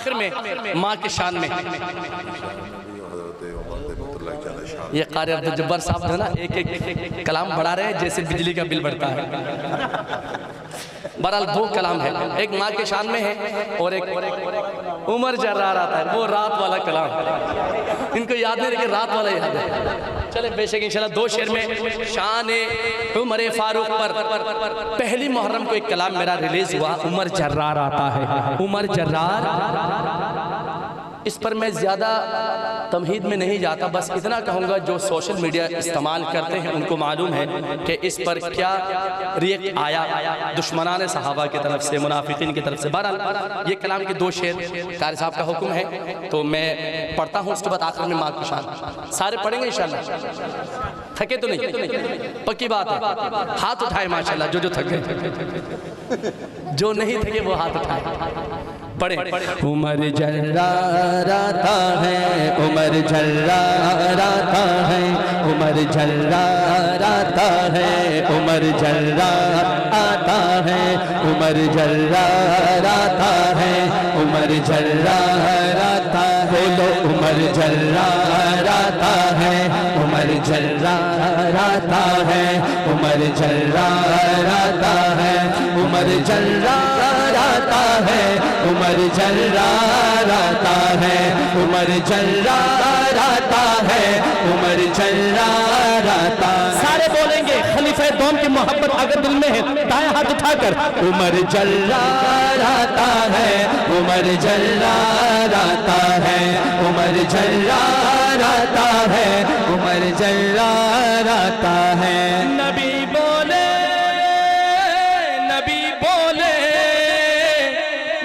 آخر میں ماں کے شان میں یہ قاری عبدالجبار صاحب جو ہے نا ایک ایک کلام بڑھا رہے ہیں جیسے بجلی کا بل بڑھتا ہے. بہرحال دو کلام ہے, ایک ماں کے شان میں ہے اور ایک عمر جرار آتا ہے, وہ رات والا کلام. ان کو یاد نہیں لیکن رات والا یاد ہے. چلے بے شک انشاءاللہ دو شعر میں شان عمر فاروق پر پہلی محرم کو ایک کلام میرا ریلیز ہوا, عمر جرار آتا ہے. عمر جرار, اس پر میں زیادہ تمہید میں نہیں جاتا, بس اتنا کہوں گا جو سوشل میڈیا استعمال کرتے ہیں ان کو معلوم ہے کہ اس پر کیا ریئیکٹ آیا دشمنان صحابہ کی طرف سے, منافقین کی طرف سے. بہرحال یہ کلام کے دو شعر قاری صاحب کا حکم ہے تو میں پڑھتا ہوں, اس کے بعد آخر میں ماں کی شان. سارے پڑھیں گے انشاءاللہ, تھکے تو نہیں؟ پکی بات ہے, ہاتھ اٹھائے ماشاءاللہ جو تھکے, جو نہیں تھکے وہ ہاتھ اٹھائے. پڑھیں. عمر جرار آتا ہے, عمر جرار آتا ہے, عمر جرار آتا ہے, عمر جرار آتا ہے, عمر جرار آتا ہے, عمر جرار آتا ہے, عمر جرار آتا ہے, عمر جرار آتا ہے, عمر جرار آتا ہے, عمر جرار آتا ہے, عمر جرار آتا ہے, عمر جرار آتا ہے, عمر جرار آتا ہے. سارے بولیں گے خلیفہ دوم کی محبت اگر دل میں ہے دائیں ہاتھ اٹھا کر. عمر جرار آتا ہے, عمر جرار آتا ہے, عمر جرار آتا ہے, عمر جرار آتا ہے. نبی بولے, نبی بولے,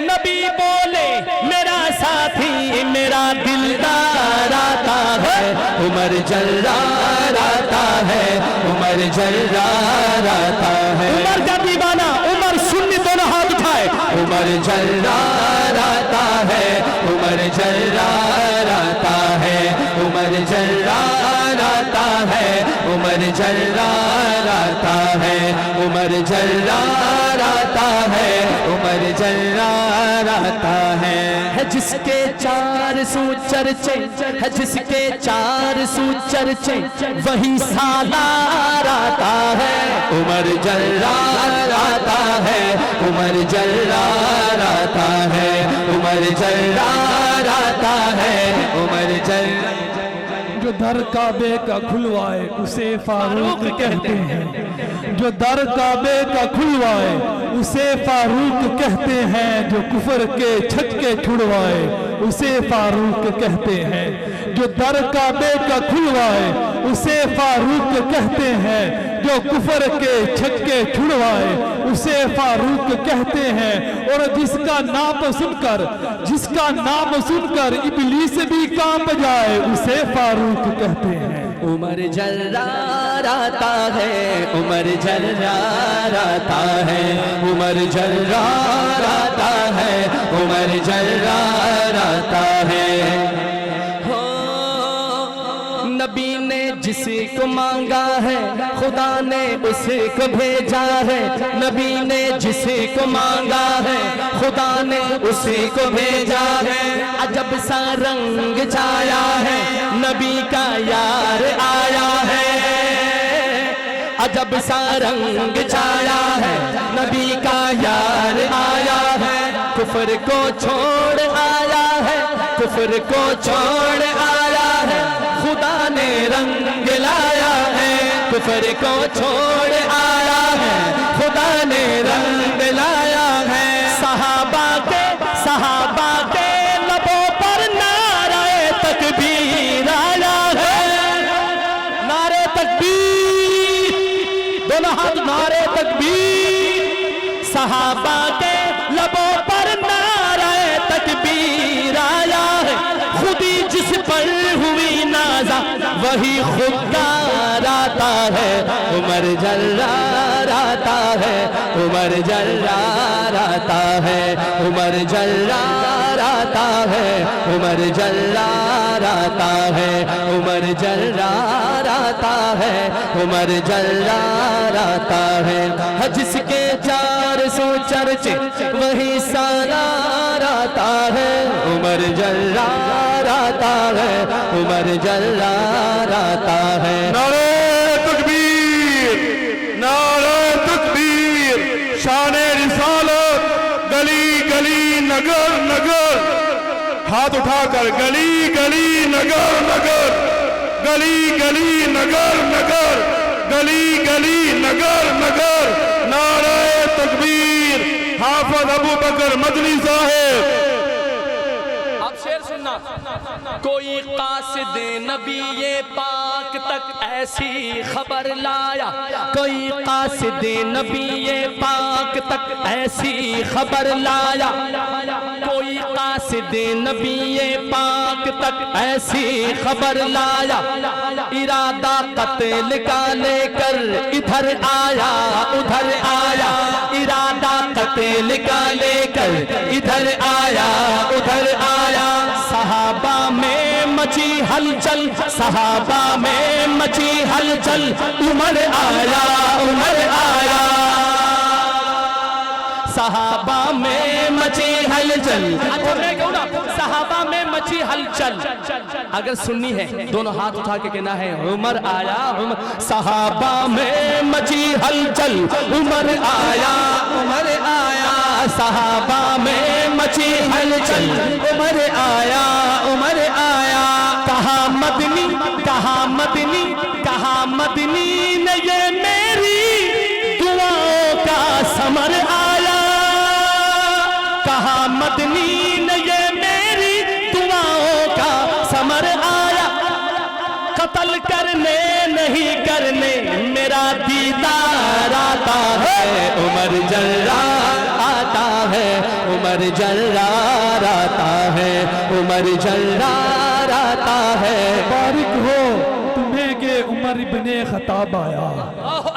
نبی بولے میرا ساتھی میرا دلدار آتا ہے. عمر جرار آتا ہے, عمر جرار آتا ہے. عمر کا دیوانہ, عمر سنی دونوں ہاتھ اٹھائے. عمر جرار آتا ہے, عمر جرار آتا ہے, عمر جرار آتا ہے, عمر جرار آتا ہے, عمر جرار آتا ہے, عمر جرار آتا ہے. جس کے چار سو چرچے, ہے جس کے چار سو چرچے, وہی سالار آتا ہے. عمر جرار آتا ہے, عمر جرار آتا ہے, عمر جرار آتا ہے, عمر جرار. جو در کعبے کا کھلوائے اسے فاروق کہتے ہیں, جو در کعبے کا کھلوائے اسے فاروق کہتے ہیں, جو کفر کے چھکے چھڑوائے اسے فاروق کہتے ہیں. جو در کعبے کا کھلوائے اسے فاروق کہتے ہیں, جو کفر کے چھکے چھڑوائے اسے فاروق کہتے ہیں. اور جس کا نام سن کر, جس کا نام سن کر ابلیس بھی کانپ جائے اسے فاروق کہتے ہیں. عمر جرار آتا ہے, عمر جرار آتا ہے, عمر جرار آتا ہے, عمر جرار آتا ہے. نبی نے جس کو مانگا ہے خدا نے اس کو بھیجا ہے. نبی نے جس کو مانگا ہے خدا نے اس کو بھیجا ہے. عجب سا رنگ چھایا ہے نبی کا یار آیا ہے. عجب سا رنگ چھایا ہے نبی کا یار آیا ہے. کفر کو چھوڑ آیا ہے, کفر کو چھوڑ آیا ہے, خدا نے رنگ لایا ہے. کفر کو چھوڑ آیا ہے, خدا نے رنگ لایا ہے. صحابہ کے لبوں پر نعرہ تکبیر آیا ہے. نعرہ تکبیر, دونوں ہاتھ نعرہ تکبیر. صحابہ کے لبوں پر نعرہ تکبیر آیا ہے. خودی جس پر ہوئی نازا وہی خوددار آتا ہے. عمر جرار آتا ہے, عمر جرار آتا ہے, عمر جرار آتا ہے, عمر جرار آتا ہے, عمر جرار آتا ہے, عمر جرار آتا ہے. جس کے چار سو چرچے وہی سالار آتا ہے. عمر جرار آتا ہے، عمر جرار آتا ہے۔ نعرہ تکبیر، نعرہ تکبیر، شان رسالت، گلی گلی نگر نگر، ہاتھ اٹھا کر گلی گلی نگر نگر، گلی گلی نگر نگر، گلی گلی نگر نگر، نعرہ تکبیر، حافظ ابو بکر مدنی صاحب۔ اب شعر سننا۔ کوئی قاصد نبی پاک تک ایسی خبر لایا، کوئی قاصد نبی پاک تک ایسی خبر لایا، کوئی قاصد نبی پاک تک ایسی خبر لایا، ارادہ قتل کا لے کر ادھر آیا ادھر آیا، ارادہ قتل کا لے کر ادھر آیا ادھر آیا، صحابہ میں مچی ہلچل، صحابہ میں مچی ہلچل، عمر آیا عمر آیا، صحابہ میں مچی ہلچل، صحابہ میں مچی ہلچل۔ اگر سننی ہے دونوں ہاتھ اٹھا کے کہنا ہے عمر آیا عمر، صحابہ میں مچی ہلچل، عمر آیا عمر آیا، صحابہ میں مچی ہلچل، عمر آیا عمر آیا، کہا مدنی کہا مدنی کہا مدنی نے یہ میری دعاؤں کا ثمر آیا، کہا مدنی نے یہ میری دعاؤں کا ثمر آیا، قتل کرنے نہیں کرنے میرا دیدار آتا ہے، عمر جرار آتا ہے، عمر جرار آتا ہے، عمر جرار آتا ہے۔ مبارک ہو تمہیں کہ عمر ابن خطاب آیا،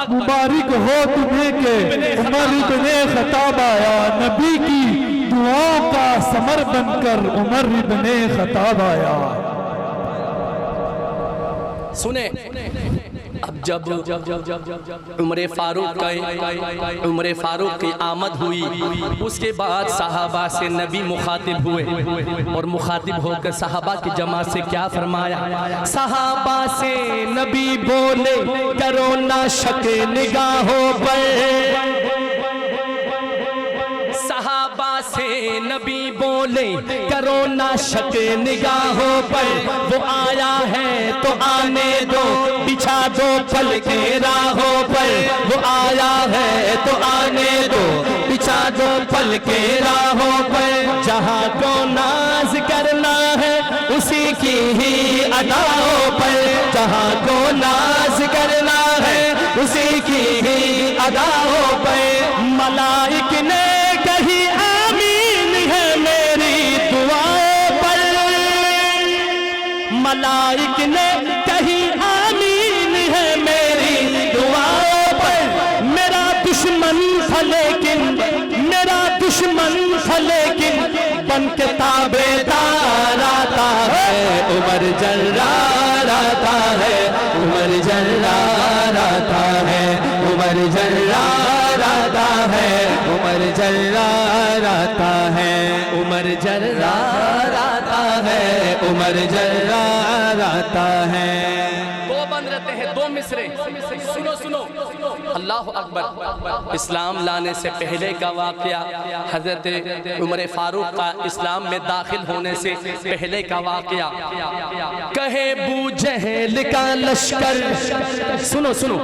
مبارک ہو تمہیں کہ عمر ابن خطاب آیا، نبی کی دعاؤں کا ثمر بن کر عمر ابن خطاب آیا۔ سنیں اب جب عمر فاروق کی آمد ہوئی، اس کے بعد صحابہ سے نبی مخاطب ہوئے، اور مخاطب ہو کر صحابہ کی جماعت سے کیا فرمایا؟ صحابہ سے نبی بولے کرو نہ شک نگاہوں پر، صحابہ سے نبی بولے کرو نہ شک نگاہوں پر، وہ آیا ہے تو آنے دو بچھا دو پھل کے راہوں پر، وہ آیا ہے تو آنے دو بچھا دو پھل کے راہوں پر، جہاں کو ناز کرنا ہے اسی کی ہی اداؤں پر، جہاں کو ناز کرنا ہے اسی کی ہی اداؤں پر، ملائک نے کہی آمین ہے میری دعاؤں پر، ملائک نے کہی آمین ہے میری دعاؤں پر، میرا دشمن تھا لیکن میرا دشمن تھا لیکن بن کے تابعدار آتا ہے، عمر جرار آتا ہے، عمر جرار آتا ہے، عمر جرار آتا ہے، عمر جرار آتا ہے، عمر جرار آتا ہے، عمر جرار آتا ہے۔ دو بند رہتے ہیں، دو مصرے، سنو سنو، اللہ اکبر۔ اسلام لانے سے پہلے کا واقعہ، حضرت عمر فاروق کا اسلام میں داخل ہونے سے پہلے کا واقعہ، کہے بو جہل کا لشکر، سنو سنو،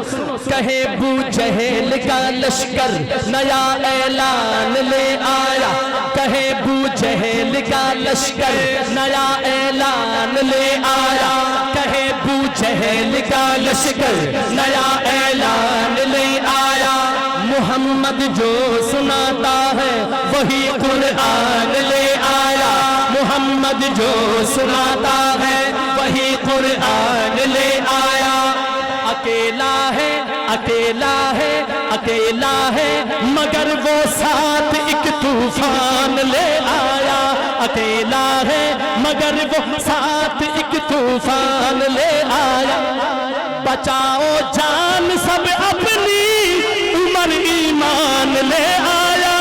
کہے بو جہل کا لشکر نیا اعلان لے آیا، کہے بو جہل کا لشکر نیا اعلان لے آیا، کہے بو جہل کا لشکر نیا اعلان لے آیا، محمد جو سناتا ہے وہی قرآن لے آیا، محمد جو سناتا ہے وہی قرآن لے آیا، اکیلا ہے اکیلا ہے اکیلا ہے مگر وہ ساتھ ایک طوفان لے آیا، اکیلا ہے مگر وہ ساتھ ایک طوفان لے آیا، بچاؤ جان سب اپنی عمر ایمان لے آیا،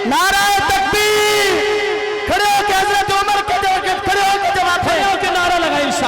نعرہ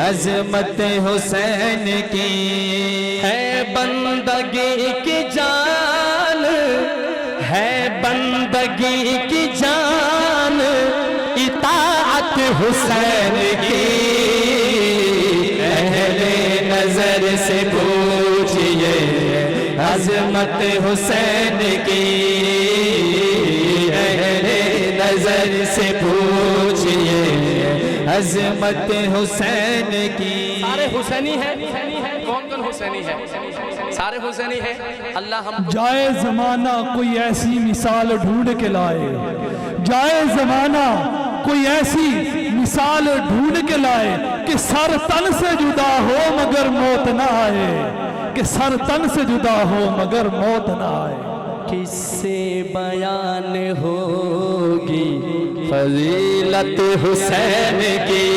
عظمت حسین کی ہے بندگی کی جان، ہے بندگی کی جان، اطاعت حسین کی اہل نظر سے پوچھئے عظمت حسین کی، اہل نظر سے پوچھئے عظمت حسین کی۔ سارے حسینی ہیں، کون کون حسینی ہے؟ سارے حسینی ہیں۔ اللہ ہم جائے زمانہ کوئی ایسی مثال ڈھونڈ کے لائے، جائے زمانہ کوئی ایسی مثال ڈھونڈ کے لائے کہ سر تن سے جدا ہو مگر موت نہ آئے، کہ سر تن سے جدا ہو مگر موت نہ آئے۔ کس سے بیان ہوگی فضیلت حسین کی،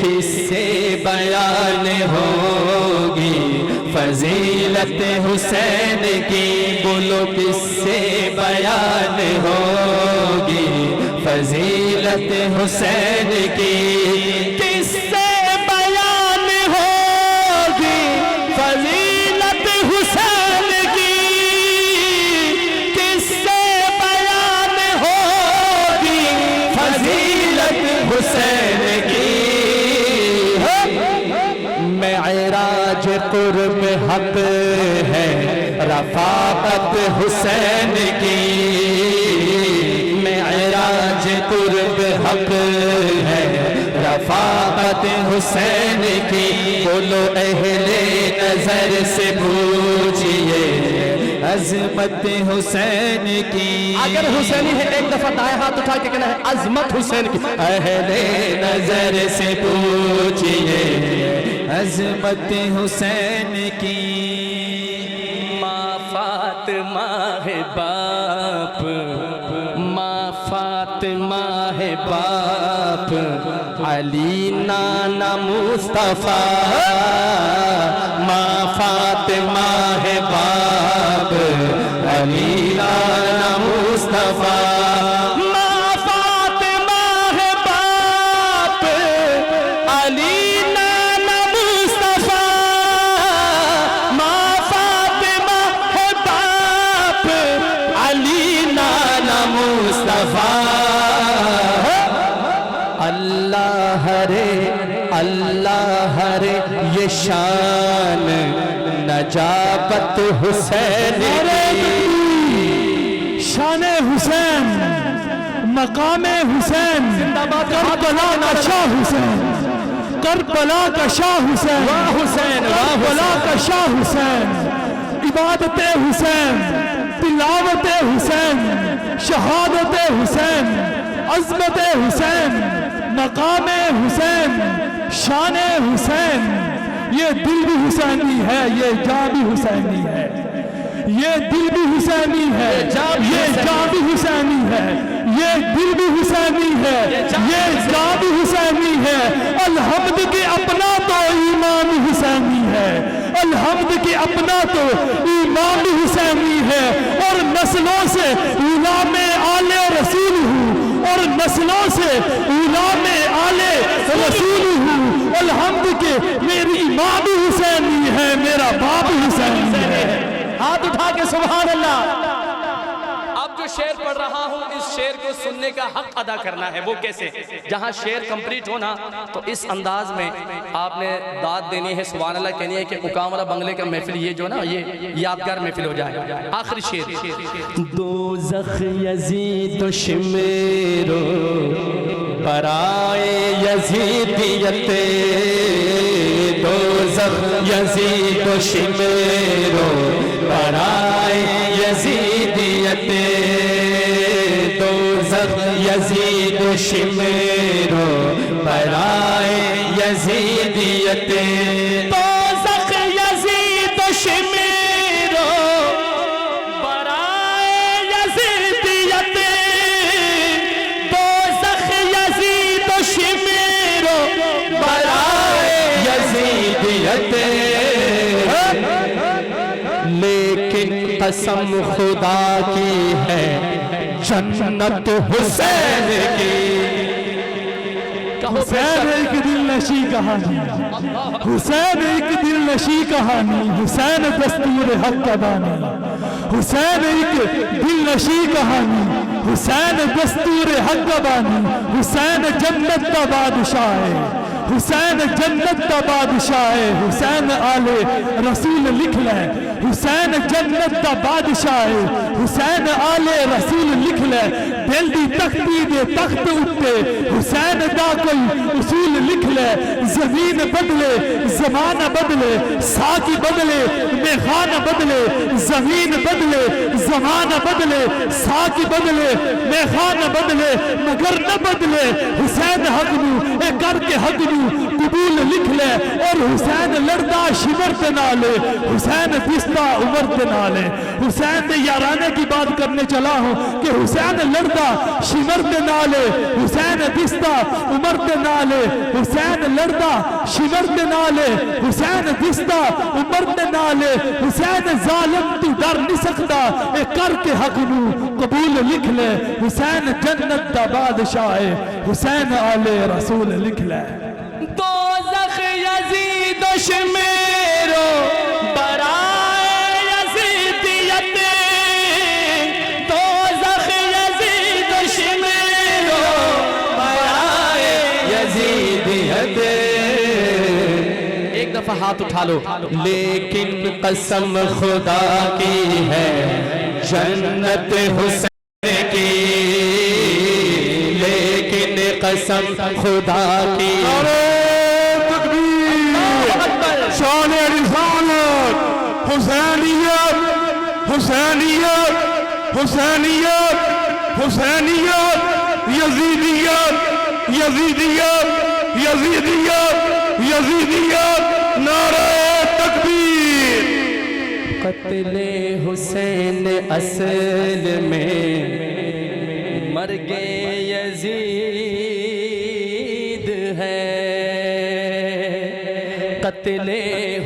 کس سے بیان ہوگی فضیلت حسین کی، بولو کس سے بیان ہوگی فضیلت حسین کی، کس سے بیان ہوگی فضیلت حسین کی، کس سے بیان ہوگی فضیلت حسین کی، معراج قرب حق ہے رفاقت حسین کی، معراج قرب حق ہے رفاقت حسین کی، بولو اہل نظر سے پوچھئے عظمت حسین کی۔ اگر حسینی ہے ایک دفعہ دائیں ہاتھ اٹھا کے کہنا ہے عظمت حسین کی۔ اہل نظر سے پوچھئے عظمت حسین کی۔ ماں فاطمہ ہے باپ، ماں فاطمہ ہے باپ، علی نانا مصطفیٰ، ماں فاطمہ ہے باپ، علی نانا مصطفیٰ، ماں فاطمہ ہے باپ، علی نانا مصطفیٰ، ماں فاطمہ ہے باپ، علی نانا مصطفیٰ، اللہ رے اللہ رے یہ شان نجابت حسین کی، شان حسین، مقام حسین، کربلا کا شاہ حسین، کربلا کا شاہ حسین، کربلا کا شاہ حسین، عبادت حسین، تلاوت حسین، شہادت حسین، عظمت حسین، مقام حسین، شان حسین، یہ دل بھی حسینی ہے، یہ جان بھی حسینی ہے، یہ دل بھی حسینی ہے، یہ جان بھی حسینی ہے، یہ دل بھی حسینی ہے، یہ جان بھی حسینی ہے، الحمد کے اپنا تو ایمان بھی حسینی ہے، الحمد کے اپنا تو ایمان بھی حسینی ہے، اور نسلوں سے غلام آل رسول ہوں، اور نسلوں سے غلام آل رسول ہوں، الحمد کے میری ماں بھی حسینی ہے، میرا باپ بھی حسینی ہے۔ ہاتھ اٹھا کے سبحان اللہ۔ اب جو شعر پڑھ رہا ہوں اس شعر کو سننے کا حق ادا کرنا ہے، وہ کیسے؟ جہاں شعر کمپلیٹ ہونا تو اس انداز میں آپ نے داد دینی ہے، سبحان اللہ کہنی ہے کہ مقام والا بنگلے کا محفل یہ جو نا یہ یادگار محفل ہو جائے۔ آخری شعر، دوزخ یزید و شمیرو برائے یزیدیت، دوزخ یزید و شمیرو برائے یزیدیت، دوزخ یزید و شمیرو برائے یزیدیت، دوزخ یزید و شمیرو برائے یزیدیت، دوزخ یزید و شمیرو برائے یزیدیت، لیکن قسم خدا کی ہے جنت حسین کی، حسین ایک دن نشی کہانی حسین ایک دل نشی کہانی حسین دستور حق کا بانی حسین ایک دل نشی کہانی حسین دستور حق کا بانی حسین جنت کا بادشاہ ہے حسین جنت کا بادشاہ ہے حسین آل رسول لکھ لیں حسین جنت کا بادشاہ ہے حسین آل رسول لکھ لیں دل دی تختی دے تخت اٹھتے حسین دا کوئی اصول لکھ لیں زمین بدلے زمانہ بدلے ساکی بدلے میخانہ بدلے زمین بدلے زمانہ بدلے ساکی بدلے میخانہ بدلے مگر نہ بدلے حسین حق نو اے کر کے حق نو قبول لکھ لے اور حسین لڑدا شمر تے نالے حسین دستا عمر تے نالے حسین دے یارانے کی بات کرنے چلا ہوں کہ حسین لڑدا شمر تے نالے حسین دستا عمر تے نالے حسین لڑدا شمر تے نالے حسین دستا عمر تے نالے حسین ظالم تو ڈر نہیں سکتا اے کر کے حق نو قبول لکھ لے حسین جنت دا بادشاہ ہے حسین آل رسول لکھ لے دوزخ یزید و شمیرو برائے یزیدیت دوزخ یزید و شمیرو برائے یزیدیت ایک دفعہ ہاتھ اٹھا لو لیکن قسم خدا کی ہے جنت حسین کی لیکن قسم خدا کی شان رسالت حسینیت حسینیت حسینیت حسینیت یزیدیت یزیدیت یزیدیت یزیدیت نعرہ تکبیر قتل حسین اصل میں مرگ یزید ہے قتل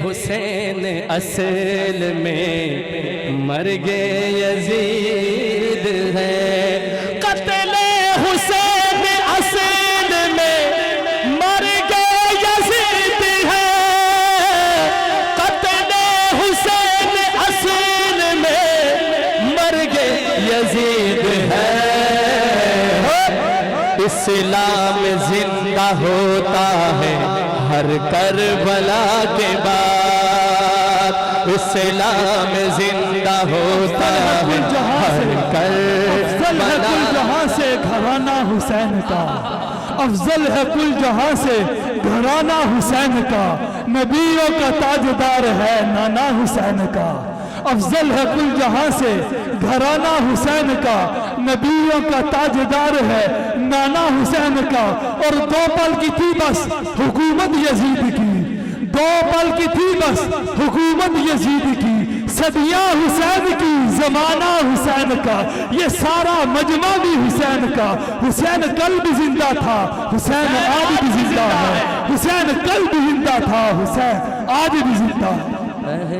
حسین اصل میں مرگ یزید ہے قتل حسین اصل میں مرگ یزید ہے قتل حسین اصل میں مرگ یزید ہے اسلام زندہ ہوتا ہے ہر کربلا کے بعد اسلام زندہ ہوتا ہے ہر کربلا جہاں سے گھرانہ حسین کا افضل ہے کل جہاں سے گھرانہ حسین کا نبیوں کا تاجدار ہے نانا حسین کا افضل ہے کل جہاں سے گھرانہ حسین کا نبیوں کا تاجدار ہے نانا حسین کا اور دو پل کی تھی بس حکومت یزید کی دو پل کی تھی بس حکومت یزید کی صدیاں حسین کی زمانہ حسین کا یہ سارا مجمع بھی حسین کا حسین کل بھی زندہ تھا حسین آج بھی زندہ ہے حسین کل بھی زندہ تھا حسین آج بھی زندہ ہے